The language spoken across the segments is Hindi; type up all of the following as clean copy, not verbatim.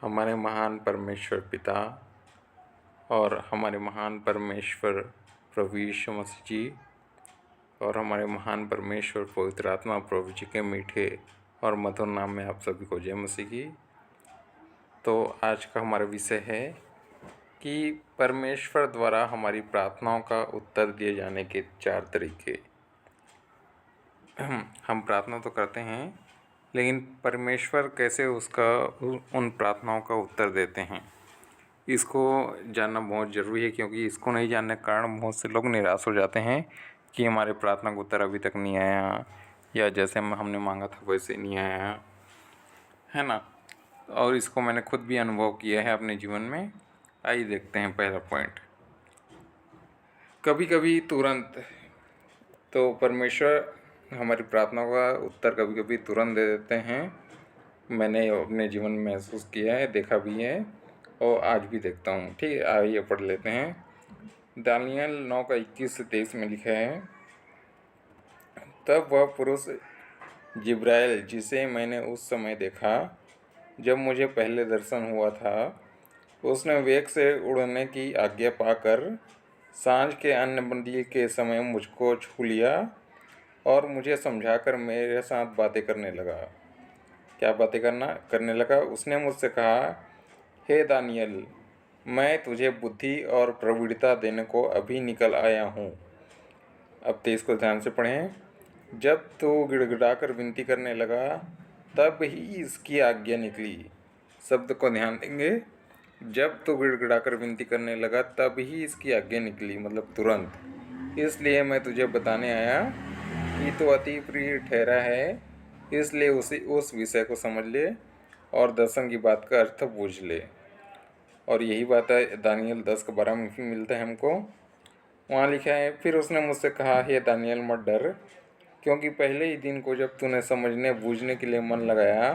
हमारे महान परमेश्वर पिता और हमारे महान परमेश्वर प्रभु यीशु मसीह जी और हमारे महान परमेश्वर पवित्र आत्मा प्रभु जी के मीठे और मधुर नाम में आप सभी को जय मसीह की। तो आज का हमारा विषय है कि परमेश्वर द्वारा हमारी प्रार्थनाओं का उत्तर दिए जाने के 4 तरीके। हम प्रार्थना तो करते हैं, लेकिन परमेश्वर कैसे उन प्रार्थनाओं का उत्तर देते हैं, इसको जानना बहुत ज़रूरी है। क्योंकि इसको नहीं जानने के कारण बहुत से लोग निराश हो जाते हैं कि हमारे प्रार्थना का उत्तर अभी तक नहीं आया, या जैसे हमने मांगा था वैसे नहीं आया, है ना। और इसको मैंने खुद भी अनुभव किया है अपने जीवन में। आइए देखते हैं पहला पॉइंट। कभी कभी तुरंत तो परमेश्वर हमारी प्रार्थनाओं का उत्तर कभी कभी तुरंत दे देते हैं। मैंने अपने जीवन में महसूस किया है, देखा भी है और आज भी देखता हूँ। ठीक है, आइए पढ़ लेते हैं। दानियल 9:21 से 23 में लिखा है, तब वह पुरुष जिब्राइल जिसे मैंने उस समय देखा जब मुझे पहले दर्शन हुआ था, उसने वेग से उड़ने की आज्ञा पाकर सांझ के अन्य बंदी के समय मुझको छू लिया और मुझे समझाकर मेरे साथ बातें करने लगा। क्या बातें करने लगा? उसने मुझसे कहा, हे दानियल, मैं तुझे बुद्धि और प्रवीणता देने को अभी निकल आया हूँ। अब 23 को ध्यान से पढ़ें। जब तू गिड़गिड़ाकर विनती करने लगा तब ही इसकी आज्ञा निकली। शब्द को ध्यान देंगे। जब तू गिड़गिड़ाकर विनती करने लगा तब ही इसकी आज्ञा निकली, मतलब तुरंत। इसलिए मैं तुझे बताने आया कि तू अति प्रिय ठहरा है, इसलिए उस विषय को समझ ले और दर्शन की बात का अर्थ बूझ ले। और यही बात है दानियल 10:12 में भी मिलता है हमको। वहाँ लिखा है, फिर उसने मुझसे कहा, हे दानियल मत डर, क्योंकि पहले ही दिन को जब तूने समझने बूझने के लिए मन लगाया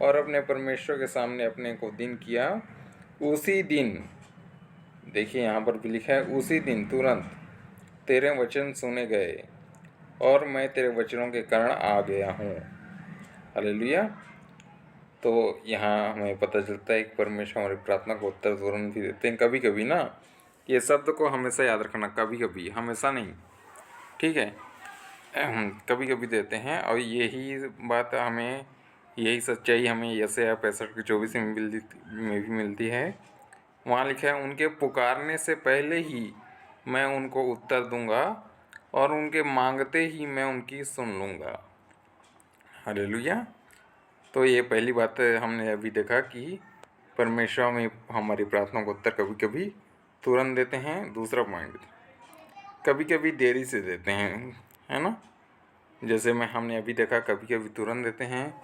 और अपने परमेश्वर के सामने अपने को दिन किया, उसी दिन, देखिए यहाँ पर भी लिखा है, उसी दिन तुरंत तेरे वचन सुने गए और मैं तेरे वचनों के कारण आ गया हूँ। हालेलुया। तो यहाँ हमें पता चलता है कि परमेश्वर हमारी प्रार्थना को उत्तर तुरंत भी देते हैं। कभी कभी ना, ये शब्द को हमेशा याद रखना, कभी कभी, हमेशा नहीं, ठीक है। कभी कभी देते हैं। और यही बात हमें, यही सच्चाई हमें यशायाह 65:24 में भी मिलती है। वहाँ लिखा है, उनके पुकारने से पहले ही मैं उनको उत्तर दूंगा और उनके मांगते ही मैं उनकी सुन लूँगा। हालेलुया। तो ये पहली बात हमने अभी देखा कि परमेश्वर में हमारी प्रार्थना को उत्तर कभी कभी तुरंत देते हैं। दूसरा पॉइंट, कभी कभी देरी से देते हैं, है ना। जैसे हमने अभी देखा, कभी कभी तुरंत देते हैं,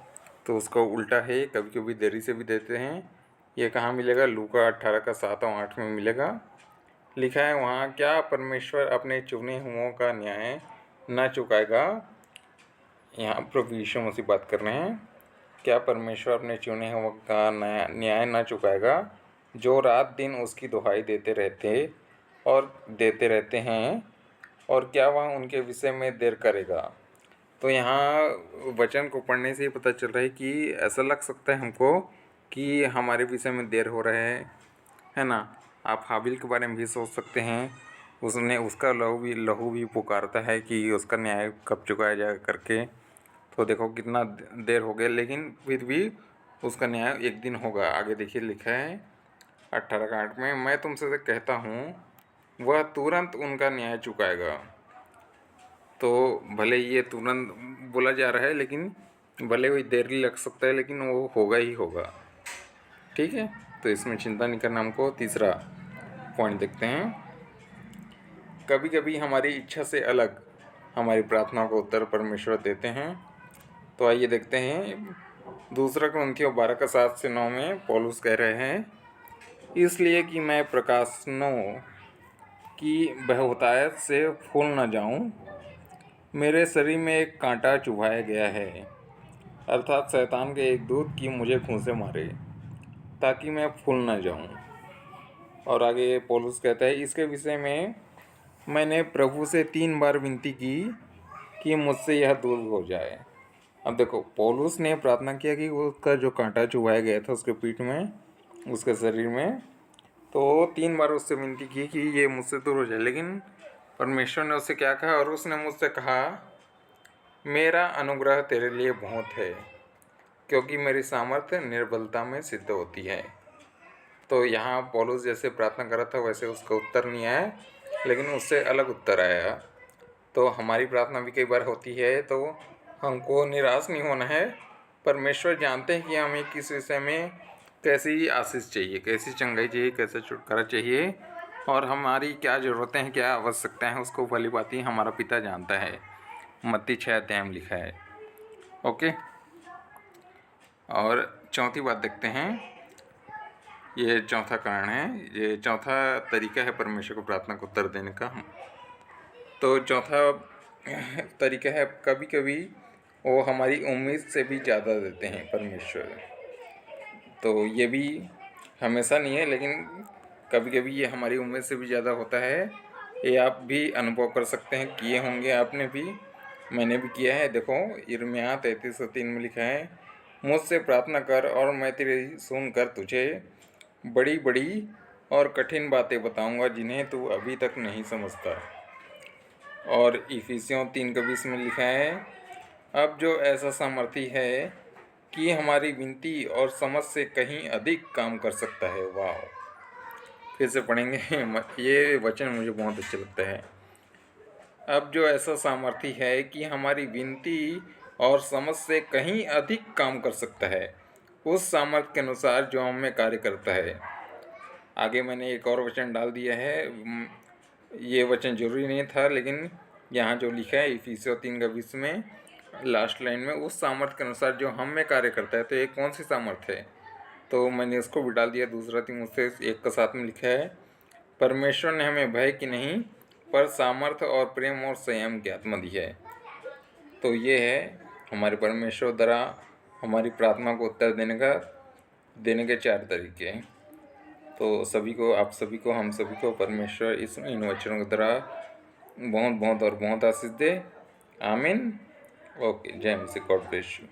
तो उसका उल्टा है, कभी कभी देरी से भी देते हैं। ये कहाँ मिलेगा? लूका 18:7 और 8 में मिलेगा। लिखा है वहाँ, क्या परमेश्वर अपने चुने हुओं का न्याय न चुकाएगा? यहाँ प्रभु यीशु मसीह बात कर रहे हैं। क्या परमेश्वर अपने चुने हुओं का न्याय न चुकाएगा, जो रात दिन उसकी दुहाई देते रहते हैं, और क्या वह उनके विषय में देर करेगा? तो यहाँ वचन को पढ़ने से ही पता चल रहा है कि ऐसा लग सकता है हमको कि हमारे विषय में देर हो रहा है ना। आप हाबिल के बारे में भी सोच सकते हैं। उसका लहू भी पुकारता है कि उसका न्याय कब चुकाया जाए करके। तो देखो कितना देर हो गया, लेकिन फिर भी उसका न्याय एक दिन होगा। आगे देखिए, लिखा है 18:8 में, मैं तुमसे कहता हूँ वह तुरंत उनका न्याय चुकाएगा। तो भले ये तुरंत बोला जा रहा है, लेकिन भले वही देर लग सकता है, लेकिन वो होगा ही होगा, ठीक है। तो इसमें चिंता नहीं करना हमको। तीसरा पॉइंट देखते हैं, कभी कभी हमारी इच्छा से अलग हमारी प्रार्थना को उत्तर परमेश्वर देते हैं। तो आइए देखते हैं। दूसरा कुरिन्थियों 12:7-9 में पौलुस कह रहे हैं, इसलिए कि मैं प्रकाशनों की बहुतायत से फूल न जाऊं, मेरे शरीर में एक कांटा चुभाया गया है, अर्थात शैतान के एक दूत की मुझे घूंसे मारे, ताकि मैं फूल न जाऊं। और आगे पौलुस कहता है, इसके विषय में मैंने प्रभु से 3 बार विनती की कि मुझसे यह दूर हो जाए। अब देखो, पौलुस ने प्रार्थना किया कि वो उसका जो कांटा चुभाया गया था उसके पीठ में, उसके शरीर में, तो 3 बार उससे विनती की कि ये मुझसे दूर हो जाए। लेकिन परमेश्वर ने उससे क्या कहा, और उसने मुझसे कहा, मेरा अनुग्रह तेरे लिए बहुत है, क्योंकि मेरी सामर्थ्य निर्बलता में सिद्ध होती है। तो यहाँ पौलुस जैसे प्रार्थना कर रहा था वैसे उसका उत्तर नहीं आया, लेकिन उससे अलग उत्तर आया। तो हमारी प्रार्थना भी कई बार होती है, तो हमको निराश नहीं होना है। परमेश्वर जानते हैं कि हमें किस विषय में कैसी आशीष चाहिए, कैसी चंगाई चाहिए, कैसा छुटकारा चाहिए, और हमारी क्या ज़रूरतें हैं, क्या आवश्यकता है, उसको भली भांति हमारा पिता जानता है। मत्ती 6 अध्याय में लिखा है। ओके, और चौथी बात देखते हैं। ये चौथा कारण है, ये चौथा तरीका है परमेश्वर को प्रार्थना को उत्तर देने का। तो चौथा तरीका है, कभी कभी वो हमारी उम्मीद से भी ज़्यादा देते हैं परमेश्वर। तो ये भी हमेशा नहीं है, लेकिन कभी कभी ये हमारी उम्मीद से भी ज़्यादा होता है। ये आप भी अनुभव कर सकते हैं, किए होंगे आपने भी, मैंने भी किया है। देखो, यिर्मयाह 33:3 में लिखा है, मुझसे प्रार्थना कर और मैं तेरी सुनकर तुझे बड़ी बड़ी और कठिन बातें बताऊंगा जिन्हें तू अभी तक नहीं समझता। और इफिसियों 3:20 में लिखा है, अब जो ऐसा सामर्थी है कि हमारी विनती और समझ से कहीं अधिक काम कर सकता है। वाह, फिर से पढ़ेंगे। ये वचन मुझे बहुत अच्छा लगता है। अब जो ऐसा सामर्थी है कि हमारी विनती और समझ से कहीं अधिक काम कर सकता है, उस सामर्थ्य के अनुसार जो हम में कार्य करता है। आगे मैंने एक और वचन डाल दिया है, ये वचन जरूरी नहीं था, लेकिन यहाँ जो लिखा है इफिसियों 3:20 में लास्ट लाइन में, उस सामर्थ्य के अनुसार जो हम में कार्य करता है। तो ये कौन सी सामर्थ्य है, तो मैंने उसको भी डाल दिया। 2 तीमुथियुस 1:7 में लिखा है, परमेश्वर ने हमें भय की नहीं पर सामर्थ्य और प्रेम और संयम की आत्मा दी है। तो ये है हमारे परमेश्वर द्वारा हमारी प्रार्थना को उत्तर देने के 4 तरीके। तो सभी को, आप सभी को, हम सभी को परमेश्वर इन वचनों के द्वारा बहुत बहुत और बहुत आशीष दे। आमीन। ओके, जय मसीह, गॉड ब्लेस यू।